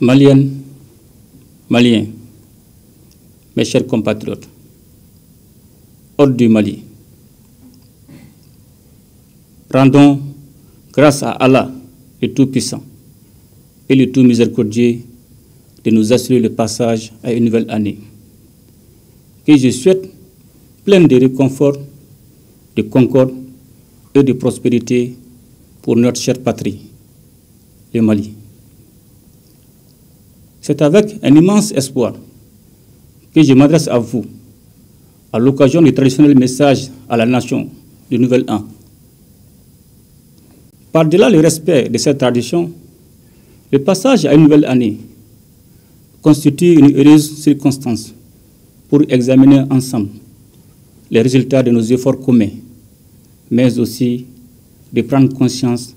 Maliennes, Maliens, mes chers compatriotes, hôtes du Mali, rendons grâce à Allah, le Tout-Puissant et le Tout-Miséricordieux, de nous assurer le passage à une nouvelle année, que je souhaite pleine de réconfort, de concorde et de prospérité pour notre chère patrie, le Mali. C'est avec un immense espoir que je m'adresse à vous à l'occasion du traditionnel message à la nation du Nouvel An. Par-delà le respect de cette tradition, le passage à une nouvelle année constitue une heureuse circonstance pour examiner ensemble les résultats de nos efforts communs, mais aussi de prendre conscience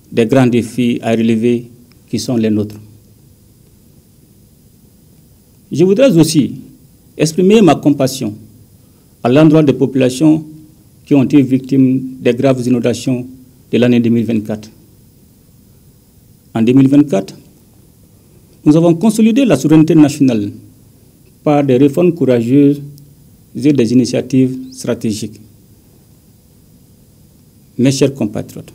des grands défis à relever qui sont les nôtres. Je voudrais aussi exprimer ma compassion à l'endroit des populations qui ont été victimes des graves inondations de l'année 2024. En 2024, nous avons consolidé la souveraineté nationale par des réformes courageuses et des initiatives stratégiques. Mes chers compatriotes,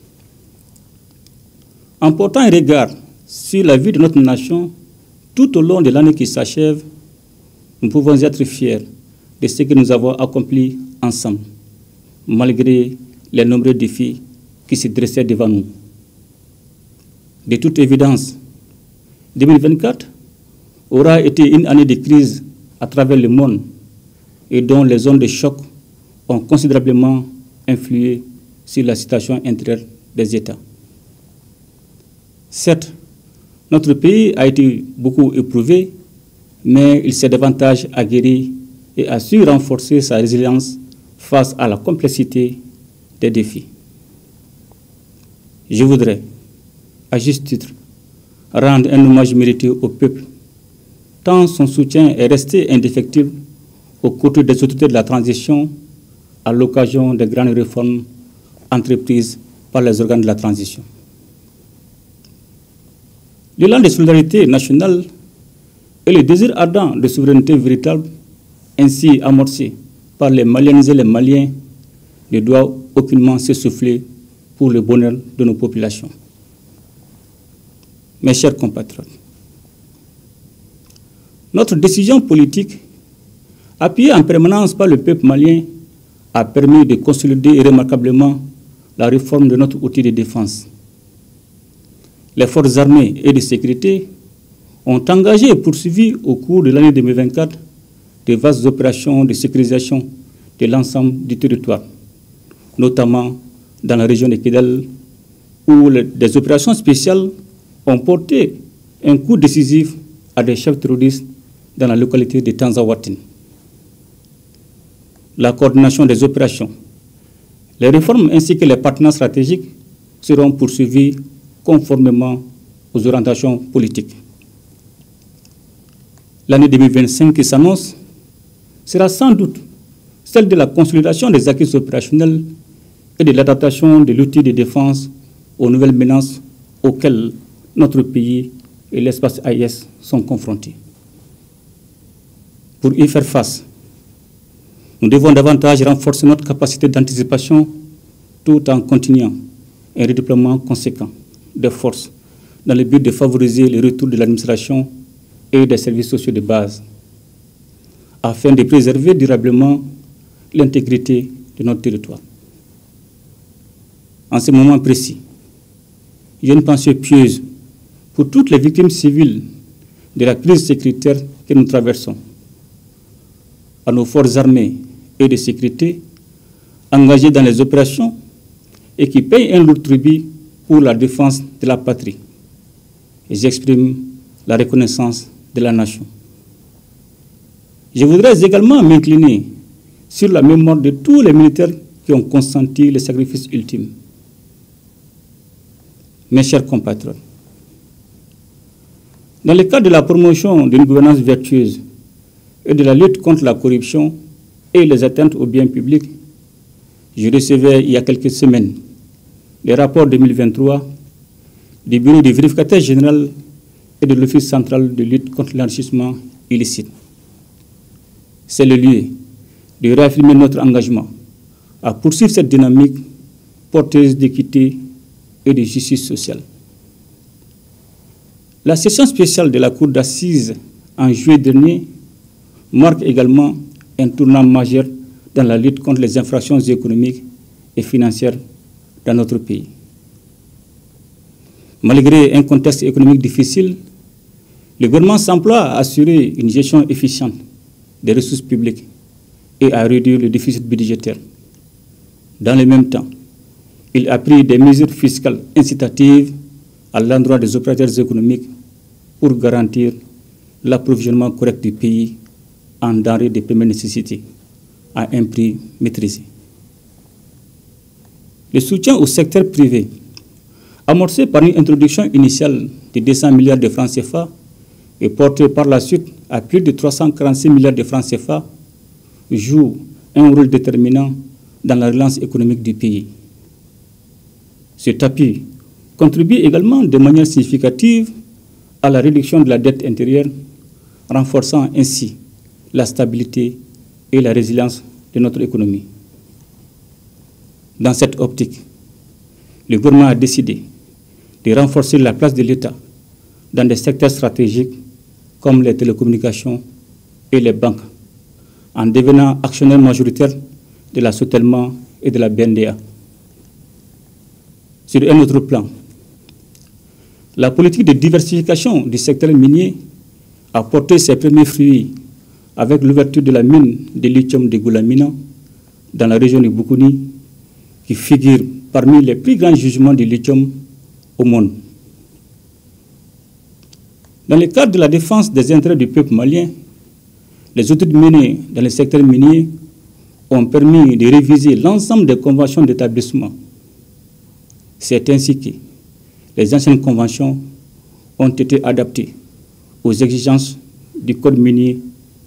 en portant un regard sur la vie de notre nation tout au long de l'année qui s'achève, nous pouvons être fiers de ce que nous avons accompli ensemble, malgré les nombreux défis qui se dressaient devant nous. De toute évidence, 2024 aura été une année de crise à travers le monde et dont les zones de choc ont considérablement influé sur la situation intérieure des États. Certes, notre pays a été beaucoup éprouvé, mais il s'est davantage aguerri et a su renforcer sa résilience face à la complexité des défis. Je voudrais, à juste titre, rendre un hommage mérité au peuple, tant son soutien est resté indéfectible aux côtés des autorités de la transition à l'occasion des grandes réformes entreprises par les organes de la transition. L'élan de solidarité nationale et le désir ardent de souveraineté véritable ainsi amorcé par les Maliennes et les Maliens ne doit aucunement s'essouffler pour le bonheur de nos populations. Mes chers compatriotes, notre décision politique, appuyée en permanence par le peuple malien, a permis de consolider remarquablement la réforme de notre outil de défense. Les forces armées et de sécurité ont engagé et poursuivi au cours de l'année 2024 de vastes opérations de sécurisation de l'ensemble du territoire, notamment dans la région de Kidal, où des opérations spéciales ont porté un coup décisif à des chefs terroristes dans la localité de Tanzawatin. La coordination des opérations, les réformes ainsi que les partenaires stratégiques seront poursuivis conformément aux orientations politiques. L'année 2025 qui s'annonce sera sans doute celle de la consolidation des acquis opérationnels et de l'adaptation de l'outil de défense aux nouvelles menaces auxquelles notre pays et l'espace AIS sont confrontés. Pour y faire face, nous devons davantage renforcer notre capacité d'anticipation tout en continuant un redéploiement conséquent de forces dans le but de favoriser le retour de l'administration et des services sociaux de base, afin de préserver durablement l'intégrité de notre territoire. En ce moment précis, j'ai une pensée pieuse pour toutes les victimes civiles de la crise sécuritaire que nous traversons, à nos forces armées et de sécurité engagées dans les opérations et qui payent un lourd tribut pour la défense de la patrie. Et j'exprime la reconnaissance de la nation. Je voudrais également m'incliner sur la mémoire de tous les militaires qui ont consenti le sacrifice ultime. Mes chers compatriotes, dans le cadre de la promotion d'une gouvernance vertueuse et de la lutte contre la corruption et les atteintes aux biens publics, je recevais il y a quelques semaines les rapports 2023 du bureau du vérificateur général et de l'Office central de lutte contre l'enrichissement illicite. C'est le lieu de réaffirmer notre engagement à poursuivre cette dynamique porteuse d'équité et de justice sociale. La session spéciale de la Cour d'assises en juillet dernier marque également un tournant majeur dans la lutte contre les infractions économiques et financières dans notre pays. Malgré un contexte économique difficile, le gouvernement s'emploie à assurer une gestion efficiente des ressources publiques et à réduire le déficit budgétaire. Dans le même temps, il a pris des mesures fiscales incitatives à l'endroit des opérateurs économiques pour garantir l'approvisionnement correct du pays en denrées de première nécessité à un prix maîtrisé. Le soutien au secteur privé, amorcé par une introduction initiale de 200 milliards de francs CFA et porté par la suite à plus de 346 milliards de francs CFA, joue un rôle déterminant dans la relance économique du pays. Cet appui contribue également de manière significative à la réduction de la dette intérieure, renforçant ainsi la stabilité et la résilience de notre économie. Dans cette optique, le gouvernement a décidé de renforcer la place de l'État dans des secteurs stratégiques comme les télécommunications et les banques, en devenant actionnaire majoritaire de la Sotelma et de la BNDA. Sur un autre plan, la politique de diversification du secteur minier a porté ses premiers fruits avec l'ouverture de la mine de lithium de Goulamina dans la région de Boukouni, qui figure parmi les plus grands gisements de lithium au monde. Dans le cadre de la défense des intérêts du peuple malien, les études menées dans le secteur minier ont permis de réviser l'ensemble des conventions d'établissement. C'est ainsi que les anciennes conventions ont été adaptées aux exigences du Code minier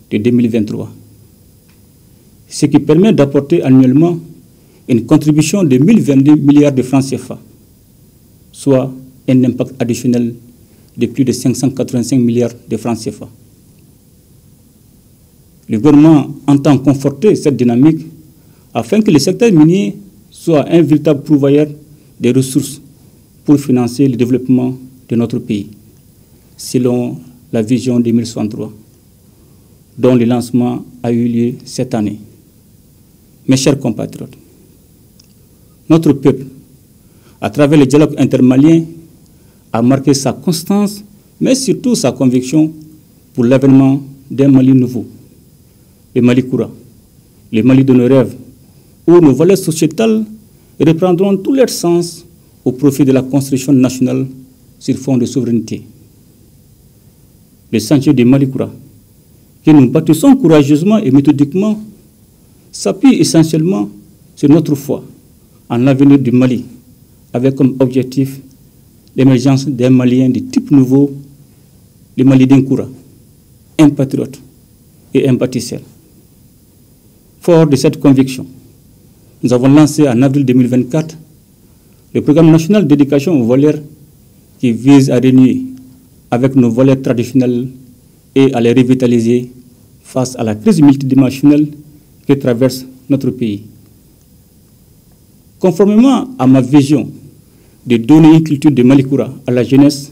de 2023, ce qui permet d'apporter annuellement une contribution de 1022 milliards de francs CFA, soit un impact additionnel de plus de 585 milliards de francs CFA. Le gouvernement entend conforter cette dynamique afin que le secteur minier soit un véritable pourvoyeur des ressources pour financer le développement de notre pays, selon la vision 2063, dont le lancement a eu lieu cette année. Mes chers compatriotes, notre peuple, à travers le dialogue intermalien, a marqué sa constance, mais surtout sa conviction pour l'avènement d'un Mali nouveau, le Mali courant, le Mali de nos rêves, où nos valeurs sociétales reprendront tout leur sens au profit de la construction nationale sur fond de souveraineté. Le chantier du Mali courant, que nous bâtissons courageusement et méthodiquement, s'appuie essentiellement sur notre foi en l'avenir du Mali, avec comme objectif l'émergence d'un Malien de type nouveau, le Mali d'un courant, un patriote et un bâtisseur. Fort de cette conviction, nous avons lancé en avril 2024 le programme national d'éducation aux valeurs qui vise à renouer avec nos valeurs traditionnelles et à les revitaliser face à la crise multidimensionnelle que traverse notre pays. Conformément à ma vision de donner une culture de Mali courant à la jeunesse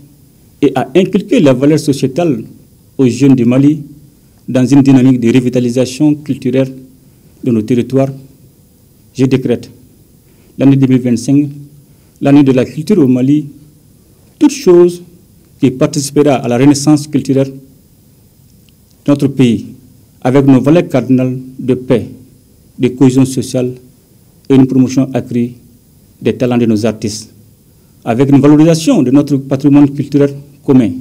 et à inculquer la valeur sociétale aux jeunes du Mali dans une dynamique de revitalisation culturelle de nos territoires, je décrète l'année 2025, l'année de la culture au Mali, toute chose qui participera à la renaissance culturelle de notre pays, avec nos valeurs cardinales de paix, de cohésion sociale et une promotion accrue des talents de nos artistes, avec une valorisation de notre patrimoine culturel commun.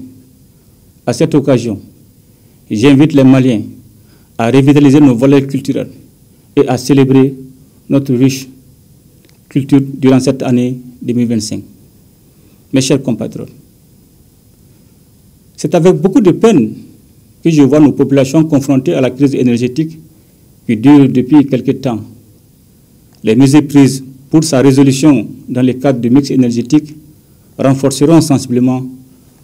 À cette occasion, j'invite les Maliens à revitaliser nos valeurs culturelles et à célébrer notre riche culture durant cette année 2025. Mes chers compatriotes, c'est avec beaucoup de peine que je vois nos populations confrontées à la crise énergétique qui dure depuis quelque temps. Les mesures prises pour sa résolution dans le cadre du mix énergétique renforceront sensiblement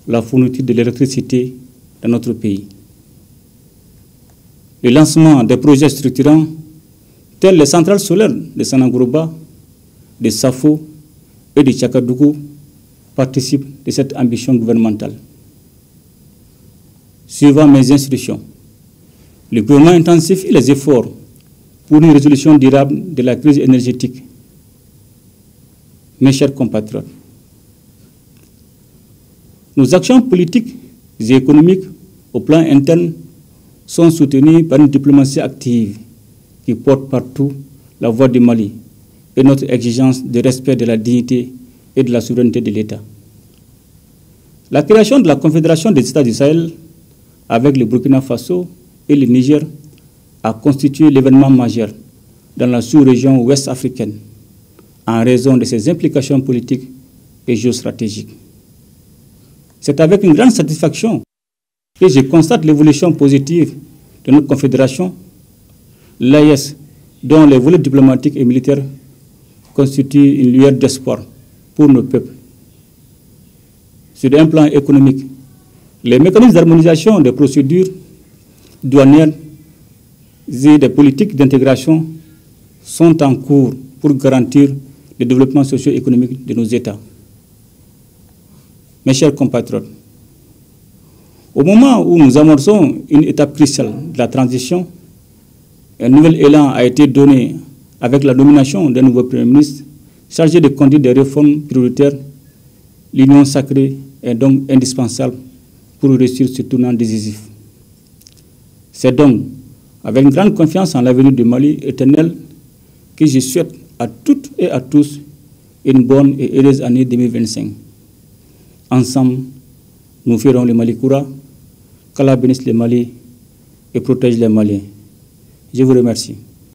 la fourniture de l'électricité dans notre pays. Le lancement des projets structurants tels les centrales solaires de Sanangourouba, de Safo et de Tchakadougou participent de cette ambition gouvernementale. Suivant mes instructions, le gouvernement intensifie les efforts pour une résolution durable de la crise énergétique. Mes chers compatriotes, nos actions politiques et économiques au plan interne sont soutenues par une diplomatie active qui porte partout la voix du Mali et notre exigence de respect de la dignité et de la souveraineté de l'État. La création de la Confédération des États du Sahel avec le Burkina Faso et le Niger a constitué l'événement majeur dans la sous-région ouest africaine en raison de ses implications politiques et géostratégiques. C'est avec une grande satisfaction que je constate l'évolution positive de notre confédération, l'AES, dont les volets diplomatiques et militaires constituent une lueur d'espoir pour nos peuples. Sur un plan économique, les mécanismes d'harmonisation des procédures douanières et des politiques d'intégration sont en cours pour garantir le développement socio-économique de nos États. Mes chers compatriotes, au moment où nous amorçons une étape cruciale de la transition, un nouvel élan a été donné avec la nomination d'un nouveau Premier ministre chargé de conduire des réformes prioritaires. L'union sacrée est donc indispensable pour réussir ce tournant décisif. C'est donc avec une grande confiance en l'avenir du Mali éternel que je souhaite à toutes et à tous une bonne et heureuse année 2025. Ensemble, nous ferons le Mali Koura, qu'Allah bénisse le Mali et protège les Maliens. Je vous remercie.